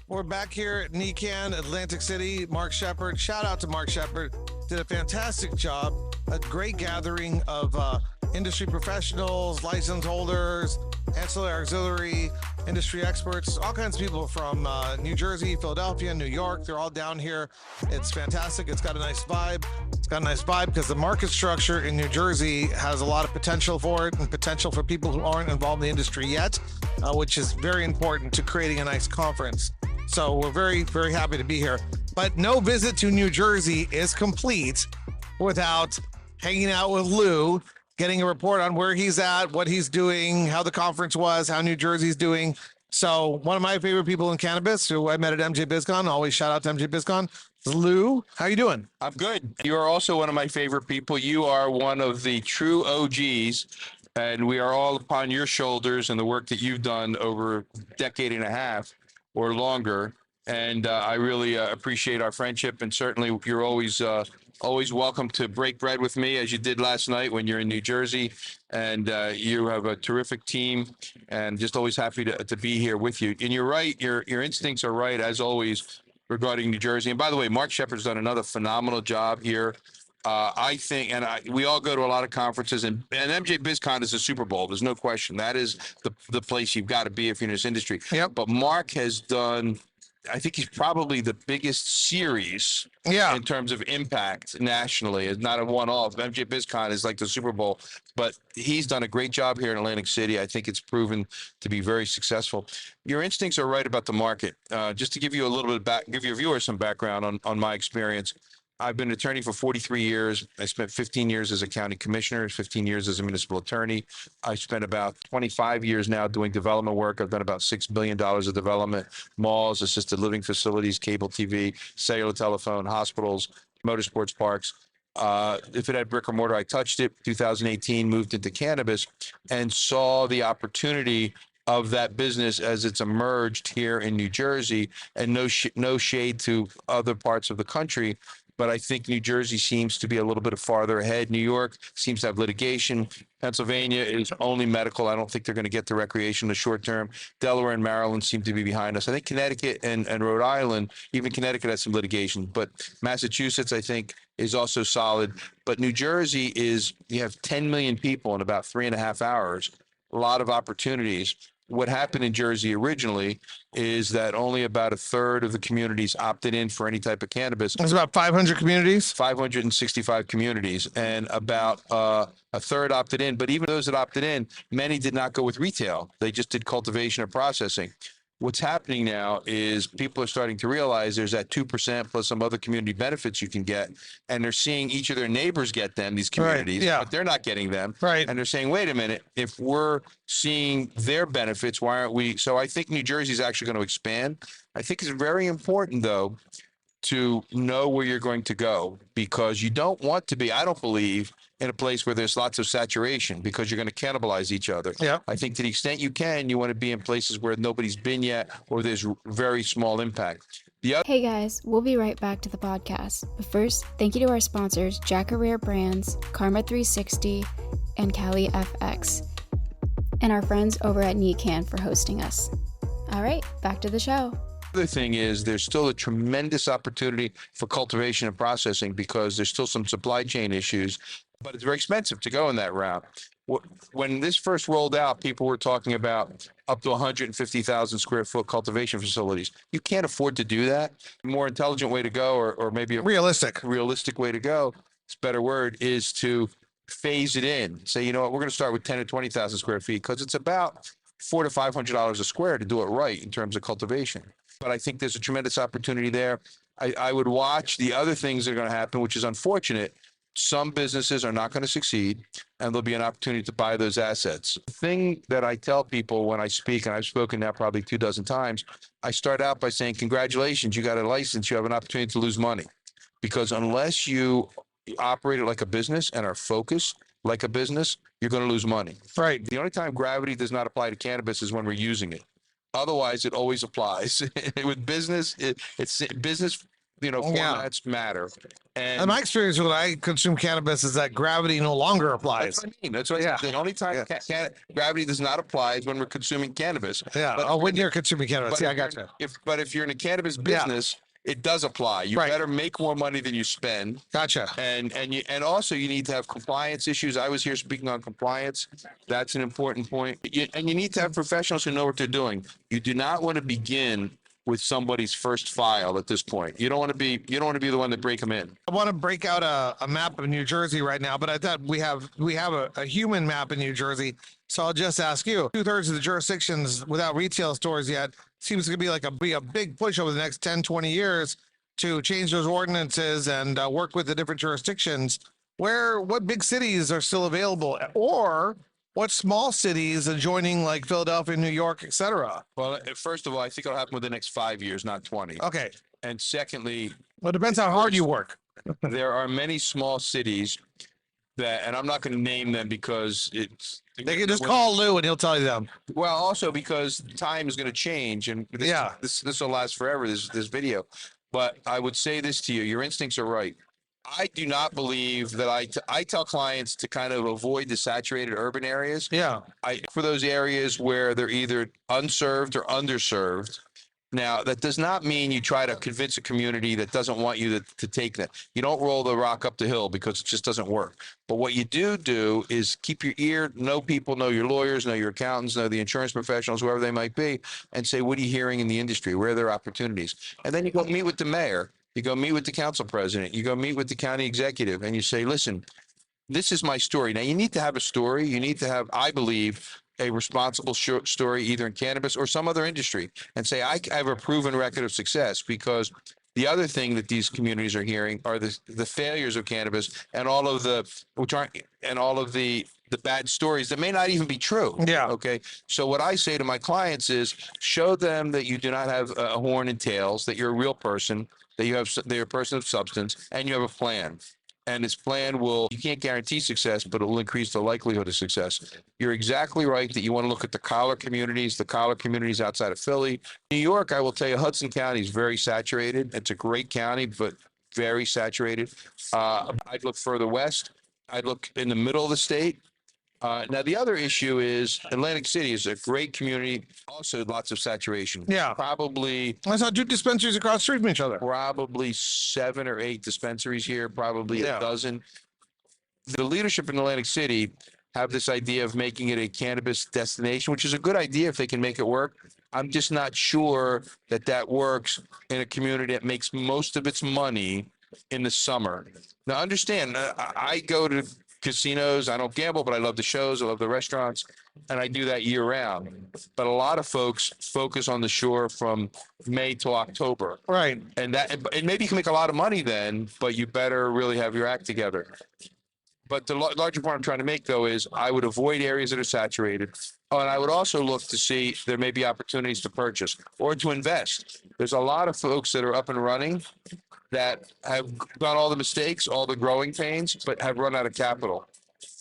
We're back here at NECAN, Atlantic City. Mark Shepard, shout out to Mark Shepard, did a fantastic job. A great gathering of industry professionals, license holders, ancillary auxiliary, industry experts, all kinds of people from New Jersey, Philadelphia, New York. They're all down here. It's fantastic. It's got a nice vibe. It's got a nice vibe because the market structure in New Jersey has a lot of potential for it and potential for people who aren't involved in the industry yet, which is very important to creating a nice conference. So we're very, very happy to be here. But no visit to New Jersey is complete without hanging out with Lou, getting a report on where he's at, what he's doing, how the conference was, how New Jersey's doing. So one of my favorite people in cannabis, who I met at MJ BizCon, always shout out to MJ BizCon, is Lou. How you doing? I'm good. You are also one of my favorite people. You are one of the true OGs, and we are all upon your shoulders and the work that you've done over a decade and a half or longer. And I really appreciate our friendship, and certainly you're always welcome to break bread with me, as you did last night when you're in New Jersey. And you have a terrific team, and just always happy to be here with you. And you're right, your instincts are right, as always, regarding New Jersey. And by the way, Mark Shepard's done another phenomenal job here. I think, and we all go to a lot of conferences, and MJ BizCon is a Super Bowl. There's no question. That is the place you've got to be if you're in this industry. Yep. But Mark has done, I think he's probably the biggest series in terms of impact nationally. It's not a one-off. MJ BizCon is like the Super Bowl, but he's done a great job here in Atlantic City. I think it's proven to be very successful. Your instincts are right about the market. Just to give you a little bit give your viewers some background on my experience. I've been an attorney for 43 years. I spent 15 years as a county commissioner, 15 years as a municipal attorney. I spent about 25 years now doing development work. I've done about $6 billion of development, malls, assisted living facilities, cable TV, cellular telephone, hospitals, motorsports parks. If it had brick or mortar, I touched it. 2018, moved into cannabis and saw the opportunity of that business as it's emerged here in New Jersey, and no shade to other parts of the country. But I think New Jersey seems to be a little bit farther ahead. New York seems to have litigation. Pennsylvania is only medical. I don't think they're going to get to recreation in the short term. Delaware and Maryland seem to be behind us. I think Connecticut and Rhode Island, even Connecticut has some litigation. But Massachusetts, I think, is also solid. But New Jersey you have 10 million people in about 3.5 hours. A lot of opportunities. What happened in Jersey originally is that only about a third of the communities opted in for any type of cannabis. There's about 500 communities. 565 communities, and about a third opted in. But even those that opted in, many did not go with retail. They just did cultivation or processing. What's happening now is people are starting to realize there's that 2% plus some other community benefits you can get, and they're seeing each of their neighbors get them, these communities, but they're not getting them. Right. And they're saying, wait a minute, if we're seeing their benefits, why aren't we? So I think New Jersey is actually going to expand. I think it's very important, though, to know where you're going to go, because you don't want to be, I don't believe, in a place where there's lots of saturation, because you're going to cannibalize each other. Yeah. I think to the extent you can, you want to be in places where nobody's been yet, or there's very small impact. Hey guys, we'll be right back to the podcast. But first, thank you to our sponsors, Jacka Rare Brands, Karma 360, and Cali FX, and our friends over at NECAN for hosting us. All right, back to the show. Other thing is there's still a tremendous opportunity for cultivation and processing, because there's still some supply chain issues, but it's very expensive to go in that route. When this first rolled out, people were talking about up to 150,000 square foot cultivation facilities. You can't afford to do that. A more intelligent way to go, or maybe a realistic way to go, it's a better word, is to phase it in. Say, you know what, we're going to start with 10 to 20,000 square feet, because it's about $400 to $500 a square to do it right in terms of cultivation. But I think there's a tremendous opportunity there. I would watch the other things that are going to happen, which is unfortunate. Some businesses are not going to succeed, and there'll be an opportunity to buy those assets. The thing that I tell people when I speak, and I've spoken now probably 24 times, I start out by saying, congratulations, you got a license, you have an opportunity to lose money. Because unless you operate it like a business and are focused like a business, you're going to lose money. Right. The only time gravity does not apply to cannabis is when we're using it. Otherwise, it always applies. With business, it's business. formats matter. And my experience when I consume cannabis is that gravity no longer applies. That's what I mean. That's what the only time gravity does not apply is when we're consuming cannabis. Yeah. But when you're consuming cannabis. Yeah, I gotcha. But if you're in a cannabis business, it does apply. You better make more money than you spend. Gotcha. And also you need to have compliance issues. I was here speaking on compliance. That's an important point. And you need to have professionals who know what they're doing. You do not want to begin with somebody's first file at this point. You don't want to be the one to break them in. I want to break out a map of New Jersey right now, but I thought we have a human map in New Jersey. So I'll just ask you, 2/3 of the jurisdictions without retail stores yet seems to be a big push over the next 10, 20 years to change those ordinances and work with the different jurisdictions. What big cities are still available, or what small cities adjoining like Philadelphia, New York, et cetera? Well, first of all, I think it'll happen within the next 5 years, not 20. Okay. And secondly, well, it depends how hard you work. There are many small cities and I'm not going to name them because they can just call Lou and he'll tell you them. Well, also because time is going to change, and this will last forever. This video, but I would say this to you: your instincts are right. I do not believe that I tell clients to kind of avoid the saturated urban areas. Yeah. For those areas where they're either unserved or underserved. Now, that does not mean you try to convince a community that doesn't want you to take that. You don't roll the rock up the hill because it just doesn't work. But what you do is keep your ear, know people, know your lawyers, know your accountants, know the insurance professionals, whoever they might be, and say, what are you hearing in the industry? Where are there opportunities? And then you go meet with the mayor. You go meet with the council president. You go meet with the county executive, and you say, listen, this is my story. Now, you need to have a story. You need to have, I believe, a responsible story, either in cannabis or some other industry, and say, I have a proven record of success. Because the other thing that these communities are hearing are the failures of cannabis and all of the bad stories that may not even be true. Yeah. Okay. So what I say to my clients is, show them that you do not have a horn and tails, that you're a real person, that you're a person of substance, and you have a plan. And this plan you can't guarantee success, but it will increase the likelihood of success. You're exactly right that you want to look at the collar communities outside of Philly. New York, I will tell you, Hudson County is very saturated. It's a great county, but very saturated. I'd look further west. I'd look in the middle of the state. Now, the other issue is Atlantic City is a great community, also lots of saturation. Yeah. Probably. I saw 2 dispensaries across the street from each other. Probably 7 or 8 dispensaries here, probably a dozen. The leadership in Atlantic City have this idea of making it a cannabis destination, which is a good idea if they can make it work. I'm just not sure that works in a community that makes most of its money in the summer. Now, understand, I go to casinos. I don't gamble, but I love the shows. I love the restaurants, and I do that year round. But a lot of folks focus on the shore from May to October. Right. And maybe you can make a lot of money then, but you better really have your act together. But the larger point I'm trying to make, though, is I would avoid areas that are saturated. Oh, and I would also look to see there may be opportunities to purchase or to invest. There's a lot of folks that are up and running that have done all the mistakes, all the growing pains, but have run out of capital,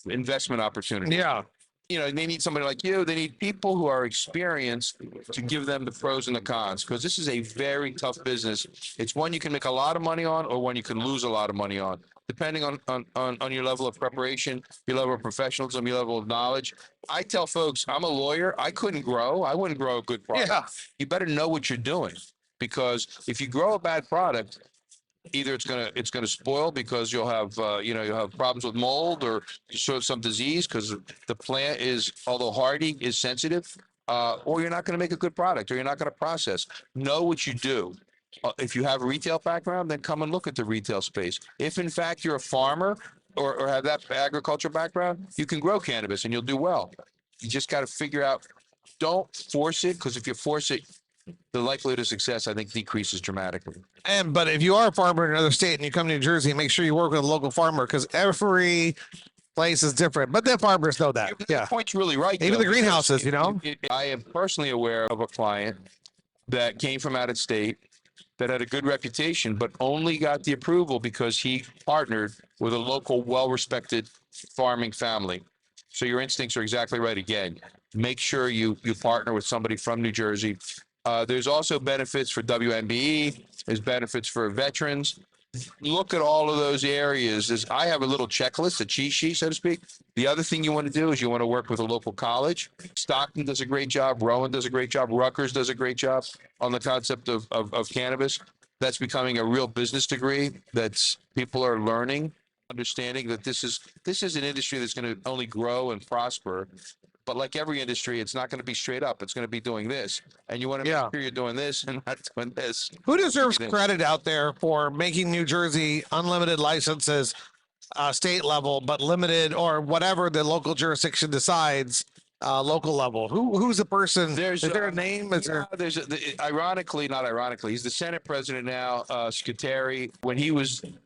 investment opportunity. Yeah. They need somebody like you. They need people who are experienced to give them the pros and the cons, because this is a very tough business. It's one you can make a lot of money on or one you can lose a lot of money on, depending on your level of preparation, your level of professionalism, your level of knowledge. I tell folks, I'm a lawyer. I wouldn't grow a good product. Yeah. You better know what you're doing, because if you grow a bad product, either it's gonna spoil because you'll have problems with mold or some disease because the plant is, although hardy, is sensitive, or you're not going to make a good product, or you're not going to process. Know what you do. If you have a retail background, then come and look at the retail space. If in fact you're a farmer or have that agriculture background, you can grow cannabis and you'll do well. You just got to figure out. Don't force it, because if you force it, the likelihood of success, I think, decreases dramatically. But if you are a farmer in another state and you come to New Jersey, make sure you work with a local farmer, because every place is different. But the farmers know that. The point's really right. Even the greenhouses, I am personally aware of a client that came from out of state that had a good reputation, but only got the approval because he partnered with a local, well-respected farming family. So your instincts are exactly right. Again, make sure you partner with somebody from New Jersey. There's also benefits for WMBE. There's benefits for veterans. Look at all of those areas. I have a little checklist, a cheat sheet, so to speak. The other thing you want to do is you want to work with a local college. Stockton does a great job. Rowan does a great job. Rutgers does a great job on the concept of cannabis. That's becoming a real business degree that's people are learning, understanding that this is an industry that's going to only grow and prosper. But like every industry, it's not going to be straight up. It's going to be doing this. And you want to make sure you're doing this and not doing this. Who deserves credit out there for making New Jersey unlimited licenses, state level, but limited or whatever the local jurisdiction decides, local level? Who's the person? Is there a name? Is there? Ironically, not ironically, he's the Senate president now, Scuteri.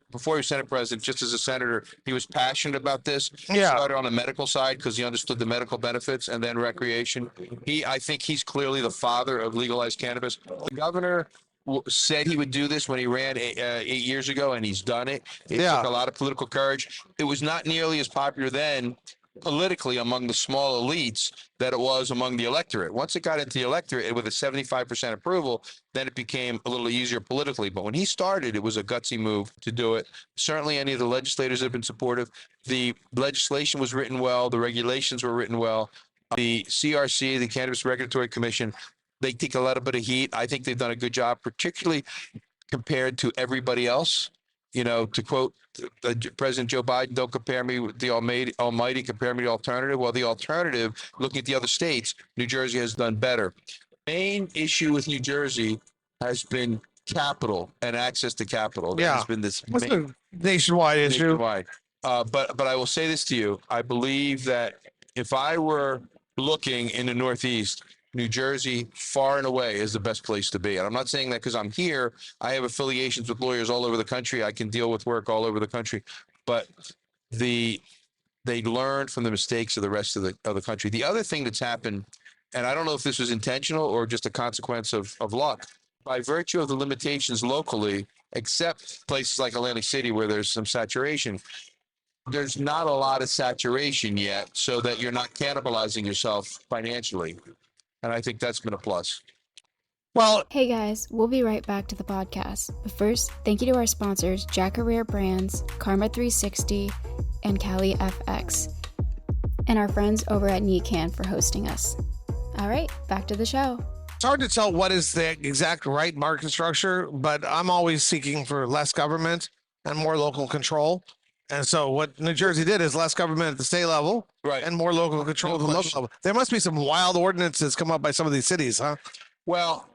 Before he was Senate president, just as a senator, he was passionate about this. Yeah. Started on the medical side because he understood the medical benefits, and then recreation. I think he's clearly the father of legalized cannabis. The governor said he would do this when he ran 8 years ago, and he's done it. It took a lot of political courage. It was not nearly as popular then politically among the small elites that it was among the electorate. Once it got into the electorate with a 75% approval, then it became a little easier politically. But when he started, it was a gutsy move to do it. Certainly any of the legislators have been supportive. The legislation was written well. The regulations were written well. The CRC, the Cannabis Regulatory Commission, they take a little bit of heat. I think they've done a good job, particularly compared to everybody else. You know, to quote President Joe Biden, don't compare me with the almighty, compare me to the alternative. Well, the alternative, looking at the other states, New Jersey has done better. Main issue with New Jersey has been capital and access to capital. That has been this Nationwide issue. Nationwide. But I will say this to you. I believe that if I were looking in the Northeast, New Jersey, far and away, is the best place to be. And I'm not saying that because I'm here. I have affiliations with lawyers all over the country. I can deal with work all over the country. But they learned from the mistakes of the rest of the country. The other thing that's happened, and I don't know if this was intentional or just a consequence of luck, by virtue of the limitations locally, except places like Atlantic City where there's some saturation, there's not a lot of saturation yet, so that you're not cannibalizing yourself financially. And I think that's been a plus. Well, hey guys, we'll be right back to the podcast. But first, thank you to our sponsors, Jack Rare Brands, Karma 360, and Cali FX, and our friends over at NECAN for hosting us. All right, back to the show. it's hard to tell what is the exact right market structure, but I'm always seeking for less government and more local control. And so what New Jersey did is less government at the state level, right, and more local control at the local level. There must be some wild ordinances come up by some of these cities, huh? Well,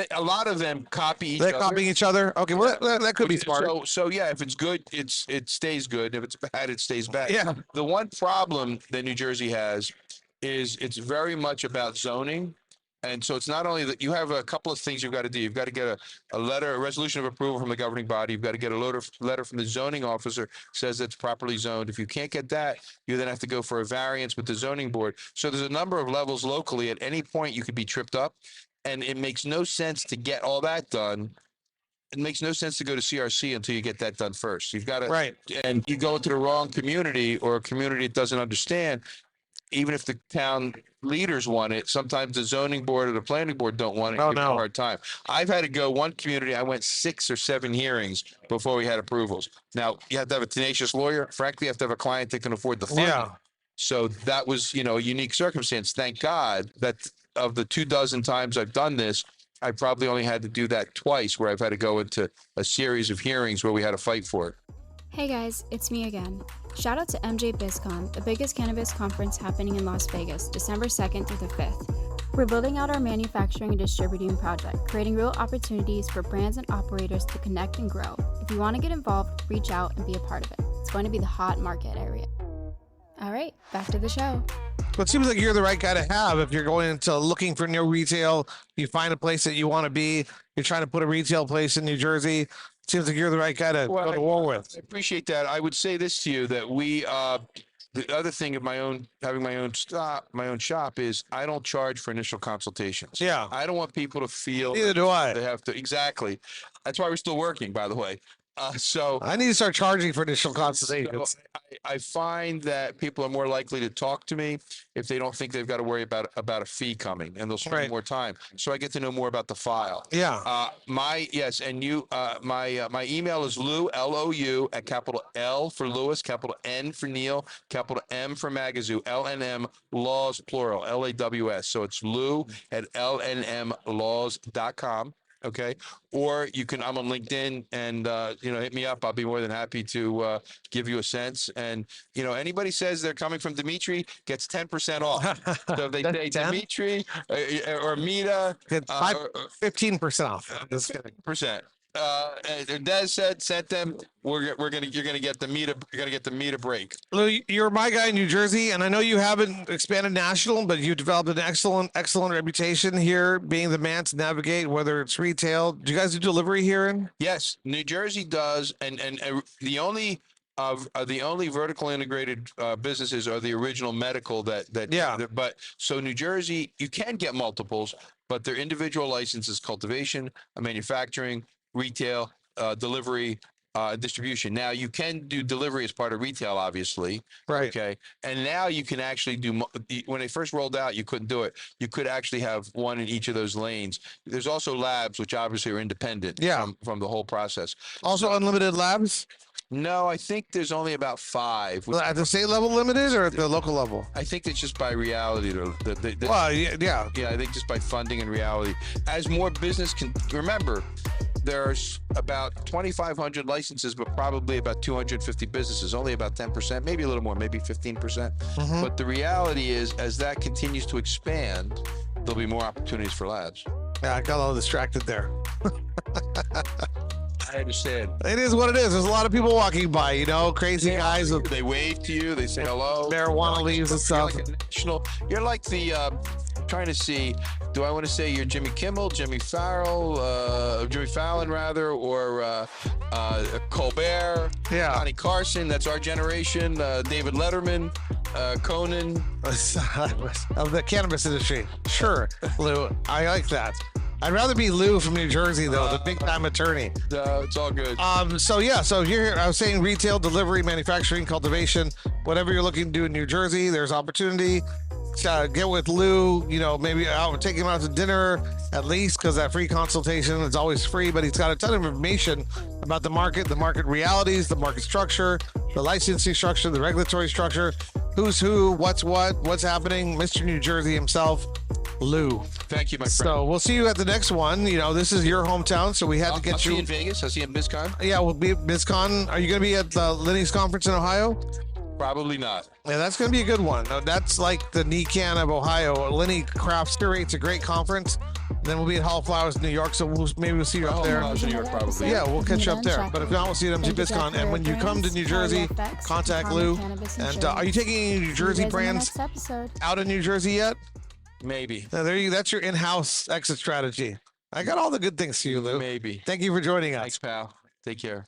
a lot of them copy each other. They're copying each other? Okay, well, that could be smart. So yeah, if it's good, it stays good. If it's bad, it stays bad. Yeah. The one problem that New Jersey has is it's very much about zoning. And so it's not only that you have a couple of things you've got to do. You've got to get a resolution of approval from the governing body. You've got to get a letter from the zoning officer says it's properly zoned. If you can't get that, you then have to go for a variance with the zoning board. So there's a number of levels locally. At any point, you could be tripped up, and it makes no sense to get all that done. It makes no sense to go to CRC until you get that done first. You've got to, right. And you go into the wrong community or a community that doesn't understand. Even if the town leaders want it, sometimes the zoning board or the planning board don't want it. Oh, Give it no. a hard time. I've had to go one community. I went 6 or 7 hearings before we had approvals. Now you have to have a tenacious lawyer. Frankly, you have to have a client that can afford the funding. Yeah. So that was, a unique circumstance. Thank God that of the 24 times I've done this, I probably only had to do that twice, where I've had to go into a series of hearings where we had to fight for it. Hey guys, it's me again. Shout out to MJ BizCon, the biggest cannabis conference happening in Las Vegas, December 2nd through the 5th. We're building out our manufacturing and distributing project, creating real opportunities for brands and operators to connect and grow. If you want to get involved, reach out and be a part of it. It's going to be the hot market area. All right, back to the show. Well, it seems like you're the right guy to have if you're going into looking for new retail. You find a place that you want to be. You're trying to put a retail place in New Jersey. Seems like you're the right guy to go to war with. I appreciate that. I would say this to you, that we, the other thing of having my own shop is I don't charge for initial consultations. Yeah. I don't want people to feel Neither do I. they have to. Exactly. That's why we're still working, by the way. So I need to start charging for initial consultations. So I find that people are more likely to talk to me if they don't think they've got to worry about a fee coming, and they'll spend more time. So I get to know more about the file. Yeah. My email is Lou, Lou, at capital L for Lewis, capital N for Neil, capital M for Magazzu, LNM Laws plural, LAWS. So it's Lou at lnmlaws.com. Okay. Or you can, I'm on LinkedIn, and, hit me up. I'll be more than happy to give you a sense. And, anybody says they're coming from Dimitri gets 10% off. So if they say 10? Dimitri or MITA, 15% off. Just kidding. Percent. Des sent them. You're gonna get the MITA break. Lou, you're my guy in New Jersey, and I know you haven't expanded national, but you've developed an excellent reputation here, being the man to navigate, whether it's retail. Do you guys do delivery here? Yes, New Jersey does, and the only vertical integrated businesses are the original medical but so New Jersey, you can get multiples, but their individual licenses: cultivation, manufacturing, retail, delivery, distribution. Now you can do delivery as part of retail, obviously. Right. Okay. And now you can actually do, when they first rolled out, you couldn't do it. You could actually have one in each of those lanes. There's also labs, which obviously are independent from the whole process. Also unlimited labs? No, I think there's only about 5. At the state level limited, or at the local level? I think it's just by reality. Well, yeah. Yeah, I think just by funding and reality. As more business can, remember, there's about 2,500 licenses, but probably about 250 businesses, only about 10%, maybe a little more, maybe 15%. Mm-hmm. But the reality is, as that continues to expand, there'll be more opportunities for labs. Yeah, I got a little distracted there. I understand. It is what it is. There's a lot of people walking by, crazy guys. They wave to you. They say hello. Marijuana leaves and stuff. You're like the, trying to see, do I want to say you're Jimmy Kimmel, Jimmy Fallon rather, or Colbert, Johnny Carson, that's our generation, David Letterman, Conan. Of the cannabis industry. Sure, Lou. I like that. I'd rather be Lou from New Jersey, though, the big-time attorney. It's all good. So here I was saying retail, delivery, manufacturing, cultivation, whatever you're looking to do in New Jersey, there's opportunity. Get with Lou, maybe I'll take him out to dinner at least, because that free consultation is always free, but he's got a ton of information about the market realities, the market structure, the licensing structure, the regulatory structure, who's who, what's what's happening. Mr. New Jersey himself, Lou. Thank you, my friend. So we'll see you at the next one. This is your hometown, so we had to get I'll see you in Vegas. I'll see you at BizCon. Yeah, we'll be at BizCon. Are you going to be at the Lenny's conference in Ohio? Probably not. Yeah, that's going to be a good one. That's like the NECAN of Ohio. Lenny Craft curates a great conference. Then we'll be at Hall of Flowers, New York, so maybe we'll see you up there. New York, probably. Yeah, we'll catch you up there. But if not, we'll see you at BizCon. And when you come to New Jersey, contact Lou. And are you taking any New Jersey brands out of New Jersey yet? Maybe. Now, that's your in-house exit strategy. I got all the good things for you, Lou. Maybe. Thank you for joining us. Thanks, pal. Take care.